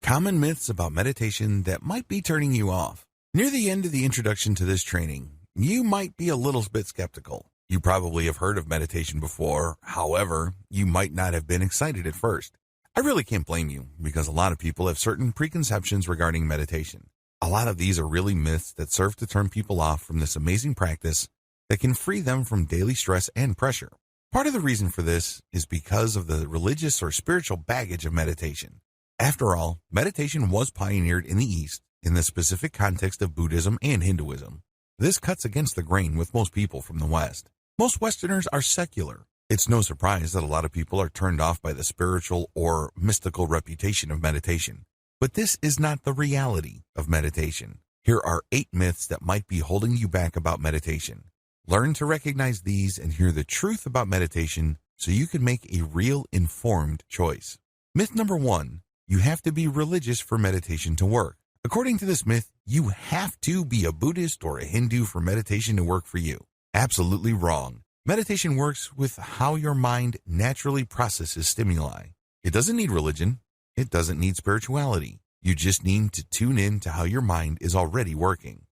Common myths about meditation that might be turning you off. Near the end of the introduction to this training, you might be a little bit skeptical. You probably have heard of meditation before. However, you might not have been excited at first. I really can't blame you because a lot of people have certain preconceptions regarding meditation. A lot of these are really myths that serve to turn people off from this amazing practice that can free them from daily stress and pressure. Part of the reason for this is because of the religious or spiritual baggage of meditation. After all, meditation was pioneered in the East in the specific context of Buddhism and Hinduism. This cuts against the grain with most people from the West. Most Westerners are secular. It's no surprise that a lot of people are turned off by the spiritual or mystical reputation of meditation. But this is not the reality of meditation. Here are 8 myths that might be holding you back about meditation. Learn to recognize these and hear the truth about meditation so you can make a real informed choice. Myth number 1, you have to be religious for meditation to work. According to this myth, you have to be a Buddhist or a Hindu for meditation to work for you. Absolutely wrong. Meditation works with how your mind naturally processes stimuli. It doesn't need religion. It doesn't need spirituality. You just need to tune in to how your mind is already working.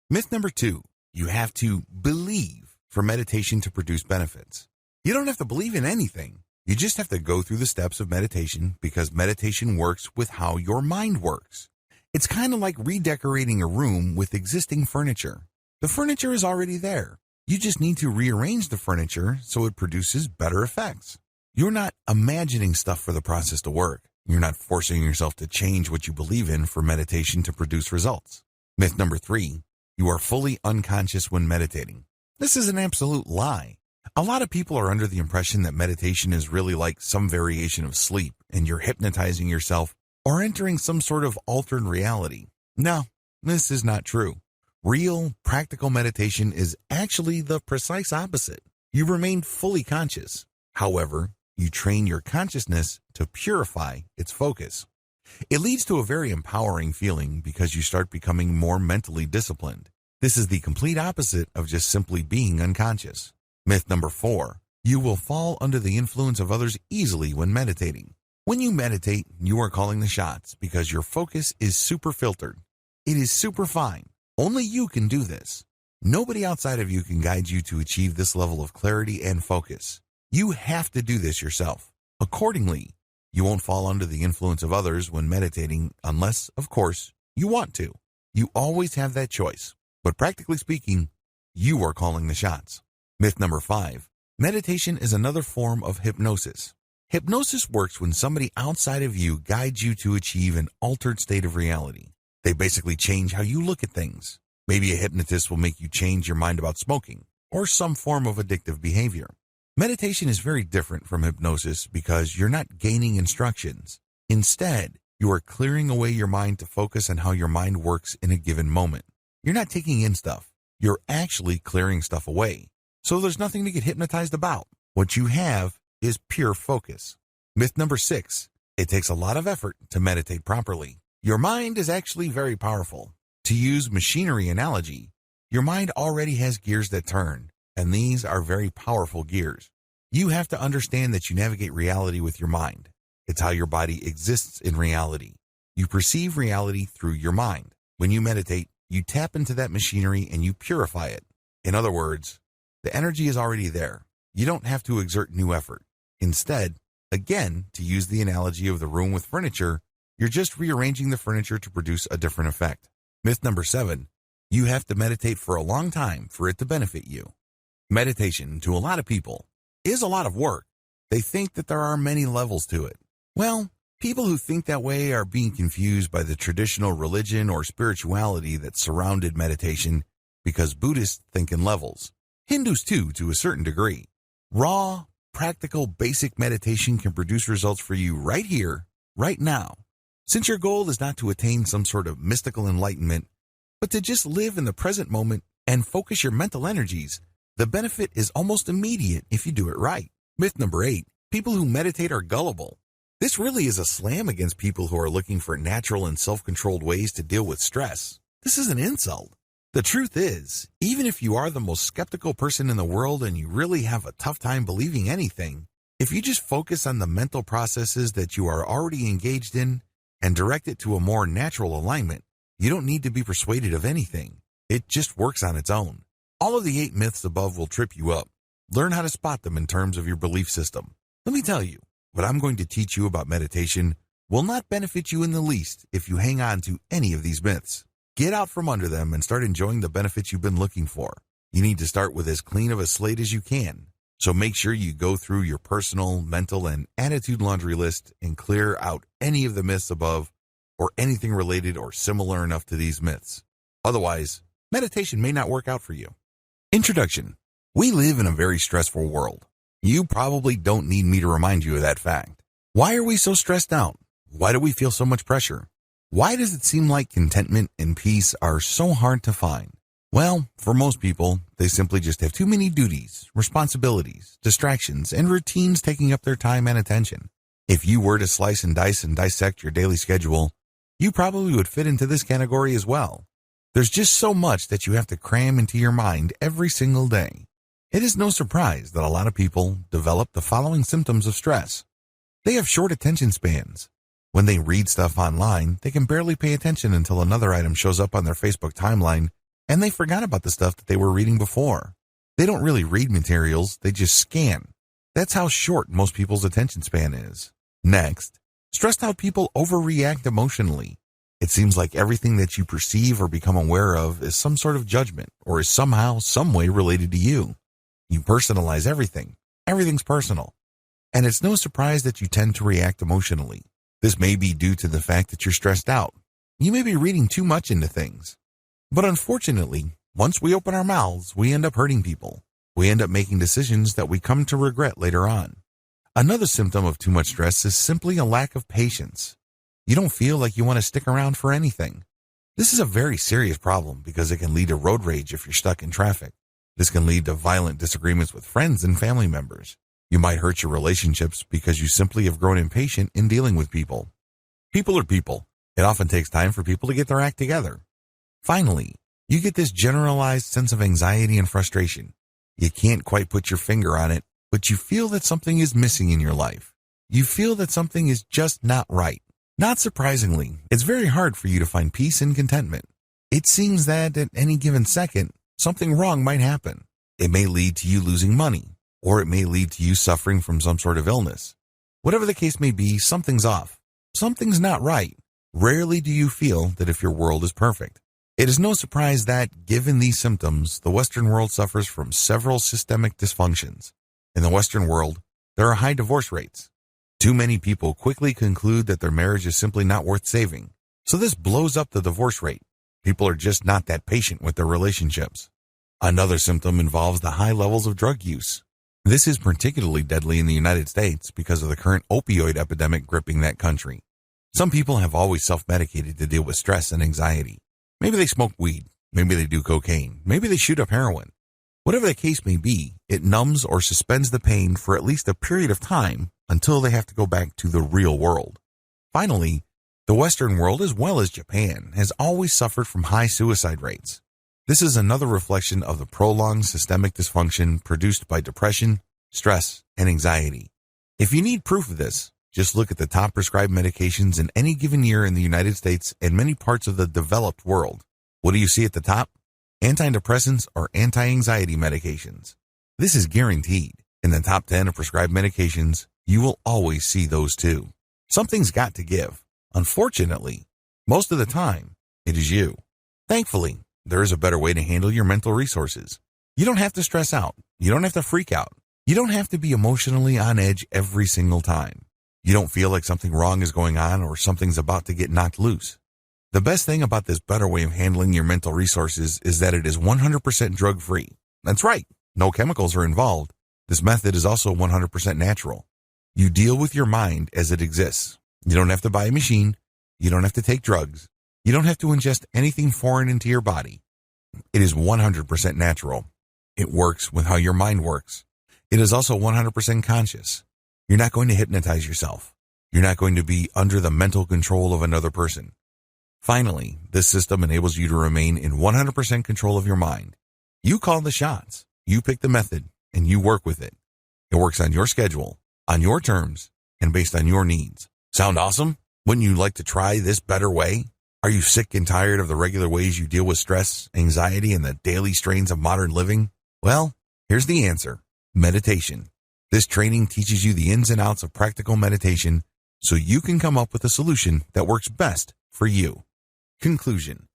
Myth number 2, you have to believe for meditation to produce benefits. You don't have to believe in anything. You just have to go through the steps of meditation because meditation works with how your mind works. It's kind of like redecorating a room with existing furniture. The furniture is already there. You just need to rearrange the furniture so it produces better effects. You're not imagining stuff for the process to work. You're not forcing yourself to change what you believe in for meditation to produce results. Myth number 3, you are fully unconscious when meditating. This is an absolute lie. A lot of people are under the impression that meditation is really like some variation of sleep and you're hypnotizing yourself or entering some sort of altered reality. No, this is not true. Real, practical meditation is actually the precise opposite. You remain fully conscious. However, you train your consciousness to purify its focus. It leads to a very empowering feeling because you start becoming more mentally disciplined. This is the complete opposite of just simply being unconscious. Myth number 4, you will fall under the influence of others easily when meditating. When you meditate, you are calling the shots because your focus is super filtered. It is super fine. Only you can do this. Nobody outside of you can guide you to achieve this level of clarity and focus. You have to do this yourself. Accordingly, you won't fall under the influence of others when meditating unless, of course, you want to. You always have that choice. But practically speaking, you are calling the shots. Myth number 5, meditation is another form of hypnosis. Hypnosis works when somebody outside of you guides you to achieve an altered state of reality. They basically change how you look at things. Maybe a hypnotist will make you change your mind about smoking or some form of addictive behavior. Meditation is very different from hypnosis because you're not gaining instructions. Instead, you are clearing away your mind to focus on how your mind works in a given moment. You're not taking in stuff. You're actually clearing stuff away. So there's nothing to get hypnotized about. What you have is pure focus. Myth number 6, it takes a lot of effort to meditate properly. Your mind is actually very powerful. To use machinery analogy, your mind already has gears that turn, and these are very powerful gears. You have to understand that you navigate reality with your mind. It's how your body exists in reality. You perceive reality through your mind. When you meditate, you tap into that machinery and you purify it. In other words, the energy is already there. You don't have to exert new effort. Instead, again, to use the analogy of the room with furniture, you're just rearranging the furniture to produce a different effect. Myth number 7, you have to meditate for a long time for it to benefit you. Meditation, to a lot of people, is a lot of work. They think that there are many levels to it. Well, people who think that way are being confused by the traditional religion or spirituality that surrounded meditation because Buddhists think in levels. Hindus too, to a certain degree. Raw, practical, basic meditation can produce results for you right here, right now. Since your goal is not to attain some sort of mystical enlightenment, but to just live in the present moment and focus your mental energies, the benefit is almost immediate if you do it right. Myth number 8, people who meditate are gullible. This really is a slam against people who are looking for natural and self-controlled ways to deal with stress. This is an insult. The truth is, even if you are the most skeptical person in the world and you really have a tough time believing anything, if you just focus on the mental processes that you are already engaged in, and direct it to a more natural alignment, you don't need to be persuaded of anything. It just works on its own. All of the 8 myths above will trip you up. Learn how to spot them in terms of your belief system. Let me tell you, what I'm going to teach you about meditation will not benefit you in the least if you hang on to any of these myths. Get out from under them and start enjoying the benefits you've been looking for. You need to start with as clean of a slate as you can. So make sure you go through your personal, mental, and attitude laundry list and clear out any of the myths above or anything related or similar enough to these myths. Otherwise, meditation may not work out for you. Introduction. We live in a very stressful world. You probably don't need me to remind you of that fact. Why are we so stressed out? Why do we feel so much pressure? Why does it seem like contentment and peace are so hard to find? Well, for most people, they simply just have too many duties, responsibilities, distractions, and routines taking up their time and attention. If you were to slice and dice and dissect your daily schedule, you probably would fit into this category as well. There's just so much that you have to cram into your mind every single day. It is no surprise that a lot of people develop the following symptoms of stress. They have short attention spans. When they read stuff online, they can barely pay attention until another item shows up on their Facebook timeline, and they forgot about the stuff that they were reading before. They don't really read materials, they just scan. That's how short most people's attention span is. Next, stressed out people overreact emotionally. It seems like everything that you perceive or become aware of is some sort of judgment or is somehow, some way related to you. You personalize everything. Everything's personal. And it's no surprise that you tend to react emotionally. This may be due to the fact that you're stressed out. You may be reading too much into things. But unfortunately, once we open our mouths, we end up hurting people. We end up making decisions that we come to regret later on. Another symptom of too much stress is simply a lack of patience. You don't feel like you want to stick around for anything. This is a very serious problem because it can lead to road rage if you're stuck in traffic. This can lead to violent disagreements with friends and family members. You might hurt your relationships because you simply have grown impatient in dealing with people. People are people. It often takes time for people to get their act together. Finally, you get this generalized sense of anxiety and frustration. You can't quite put your finger on it, but you feel that something is missing in your life. You feel that something is just not right. Not surprisingly, it's very hard for you to find peace and contentment. It seems that at any given second, something wrong might happen. It may lead to you losing money, or it may lead to you suffering from some sort of illness. Whatever the case may be, something's off. Something's not right. Rarely do you feel that if your world is perfect. It is no surprise that, given these symptoms, the Western world suffers from several systemic dysfunctions. In the Western world, there are high divorce rates. Too many people quickly conclude that their marriage is simply not worth saving. So this blows up the divorce rate. People are just not that patient with their relationships. Another symptom involves the high levels of drug use. This is particularly deadly in the United States because of the current opioid epidemic gripping that country. Some people have always self-medicated to deal with stress and anxiety. Maybe they smoke weed. Maybe they do cocaine. Maybe they shoot up heroin. Whatever the case may be, it numbs or suspends the pain for at least a period of time until they have to go back to the real world. Finally, the Western world, as well as Japan, has always suffered from high suicide rates. This is another reflection of the prolonged systemic dysfunction produced by depression, stress, and anxiety. If you need proof of this, just look at the top prescribed medications in any given year in the United States and many parts of the developed world. What do you see at the top? Antidepressants or anti-anxiety medications. This is guaranteed. In the top 10 of prescribed medications, you will always see those too. Something's got to give. Unfortunately, most of the time, it is you. Thankfully, there is a better way to handle your mental resources. You don't have to stress out. You don't have to freak out. You don't have to be emotionally on edge every single time. You don't feel like something wrong is going on or something's about to get knocked loose. The best thing about this better way of handling your mental resources is that it is 100% drug-free. That's right. No chemicals are involved. This method is also 100% natural. You deal with your mind as it exists. You don't have to buy a machine. You don't have to take drugs. You don't have to ingest anything foreign into your body. It is 100% natural. It works with how your mind works. It is also 100% conscious. You're not going to hypnotize yourself. You're not going to be under the mental control of another person. Finally, this system enables you to remain in 100% control of your mind. You call the shots. You pick the method, and you work with it. It works on your schedule, on your terms, and based on your needs. Sound awesome? Wouldn't you like to try this better way? Are you sick and tired of the regular ways you deal with stress, anxiety, and the daily strains of modern living? Well, here's the answer: meditation. This training teaches you the ins and outs of practical meditation so you can come up with a solution that works best for you. Conclusion: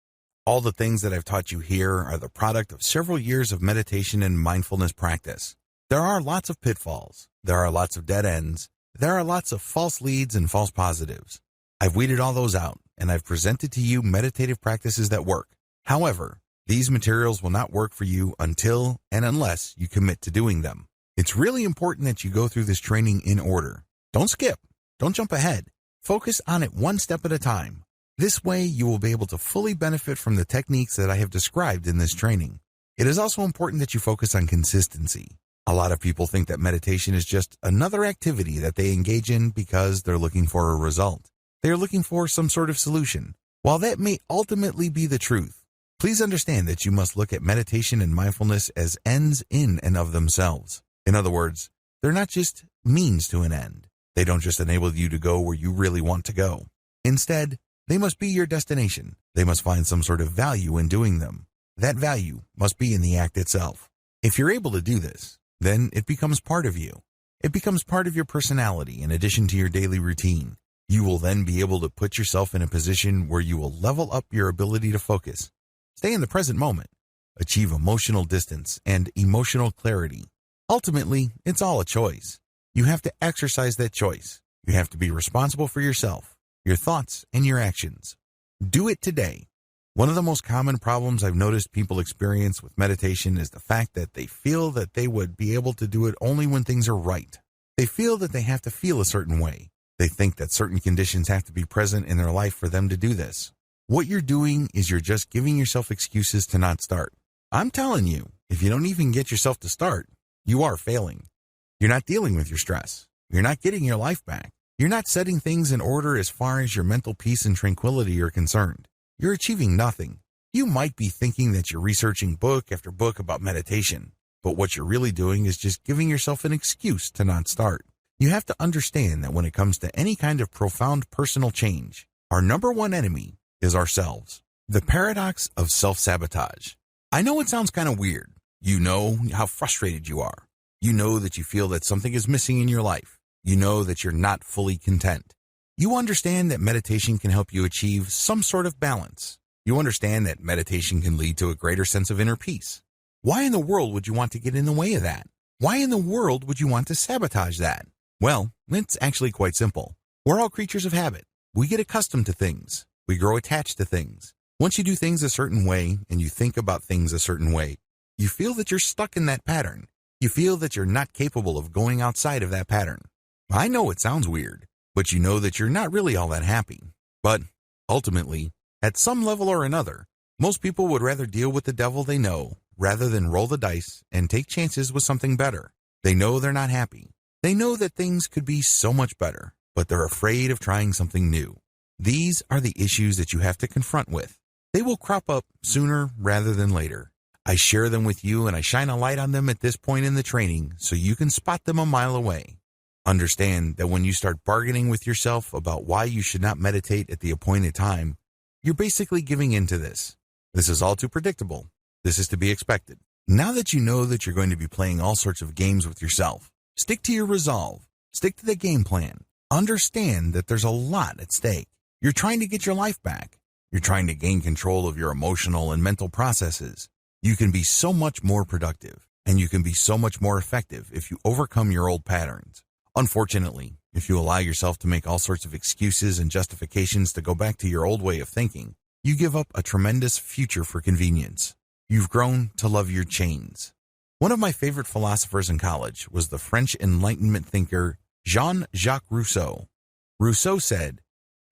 all the things that I've taught you here are the product of several years of meditation and mindfulness practice. There are lots of pitfalls. There are lots of dead ends. There are lots of false leads and false positives. I've weeded all those out, and I've presented to you meditative practices that work. However, these materials will not work for you until and unless you commit to doing them. It's really important that you go through this training in order. Don't skip. Don't jump ahead. Focus on it one step at a time. This way, you will be able to fully benefit from the techniques that I have described in this training. It is also important that you focus on consistency. A lot of people think that meditation is just another activity that they engage in because they're looking for a result. They are looking for some sort of solution. While that may ultimately be the truth, please understand that you must look at meditation and mindfulness as ends in and of themselves. In other words, they're not just means to an end. They don't just enable you to go where you really want to go. Instead, they must be your destination. They must find some sort of value in doing them. That value must be in the act itself. If you're able to do this, then it becomes part of you. It becomes part of your personality in addition to your daily routine. You will then be able to put yourself in a position where you will level up your ability to focus, stay in the present moment, achieve emotional distance and emotional clarity. Ultimately, it's all a choice. You have to exercise that choice. You have to be responsible for yourself, your thoughts, and your actions. Do it today. One of the most common problems I've noticed people experience with meditation is the fact that they feel that they would be able to do it only when things are right. They feel that they have to feel a certain way. They think that certain conditions have to be present in their life for them to do this. What you're doing is you're just giving yourself excuses to not start. I'm telling you, if you don't even get yourself to start, you are failing. You're not dealing with your stress. You're not getting your life back. You're not setting things in order as far as your mental peace and tranquility are concerned. You're achieving nothing. You might be thinking that you're researching book after book about meditation, but what you're really doing is just giving yourself an excuse to not start. You have to understand that when it comes to any kind of profound personal change, our number one enemy is ourselves. The paradox of self-sabotage. I know it sounds kind of weird. You know how frustrated you are. You know that you feel that something is missing in your life. You know that you're not fully content. You understand that meditation can help you achieve some sort of balance. You understand that meditation can lead to a greater sense of inner peace. Why in the world would you want to get in the way of that? Why in the world would you want to sabotage that? Well, it's actually quite simple. We're all creatures of habit. We get accustomed to things. We grow attached to things. Once you do things a certain way and you think about things a certain way, you feel that you're stuck in that pattern. You feel that you're not capable of going outside of that pattern. I know it sounds weird, but you know that you're not really all that happy. But ultimately, at some level or another, most people would rather deal with the devil they know rather than roll the dice and take chances with something better. They know they're not happy. They know that things could be so much better, but they're afraid of trying something new. These are the issues that you have to confront with. They will crop up sooner rather than later. I share them with you and I shine a light on them at this point in the training so you can spot them a mile away. Understand that when you start bargaining with yourself about why you should not meditate at the appointed time, you're basically giving in to this. This is all too predictable. This is to be expected. Now that you know that you're going to be playing all sorts of games with yourself, stick to your resolve. Stick to the game plan. Understand that there's a lot at stake. You're trying to get your life back. You're trying to gain control of your emotional and mental processes. You can be so much more productive, and you can be so much more effective if you overcome your old patterns. Unfortunately, if you allow yourself to make all sorts of excuses and justifications to go back to your old way of thinking, you give up a tremendous future for convenience. You've grown to love your chains. One of my favorite philosophers in college was the French Enlightenment thinker Jean-Jacques Rousseau. Rousseau said,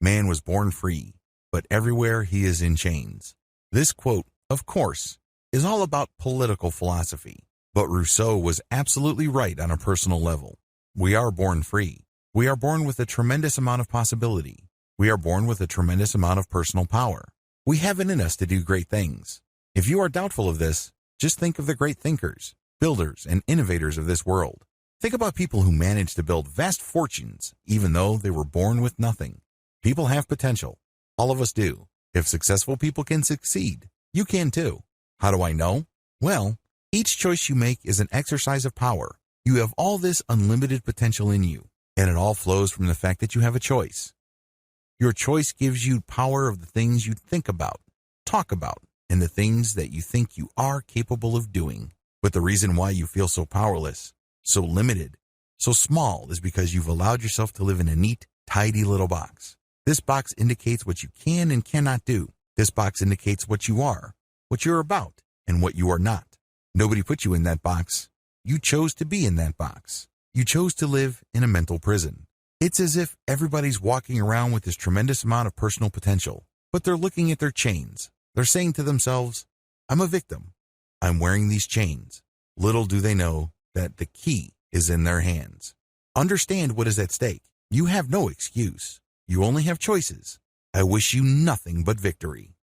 "Man was born free, but everywhere he is in chains." This quote, of course, is all about political philosophy, but Rousseau was absolutely right on a personal level. We are born free. We are born with a tremendous amount of possibility. We are born with a tremendous amount of personal power. We have it in us to do great things. If you are doubtful of this, just think of the great thinkers, builders, and innovators of this world. Think about people who managed to build vast fortunes even though they were born with nothing. People have potential. All of us do. If successful people can succeed, you can too. How do I know? Well, each choice you make is an exercise of power. You have all this unlimited potential in you, and it all flows from the fact that you have a choice. Your choice gives you power of the things you think about, talk about, and the things that you think you are capable of doing. But the reason why you feel so powerless, so limited, so small is because you've allowed yourself to live in a neat, tidy little box. This box indicates what you can and cannot do. This box indicates what you are, what you're about, and what you are not. Nobody put you in that box. You chose to be in that box. You chose to live in a mental prison. It's as if everybody's walking around with this tremendous amount of personal potential, but they're looking at their chains. They're saying to themselves, I'm a victim. I'm wearing these chains. Little do they know that the key is in their hands. Understand what is at stake. You have no excuse. You only have choices. I wish you nothing but victory.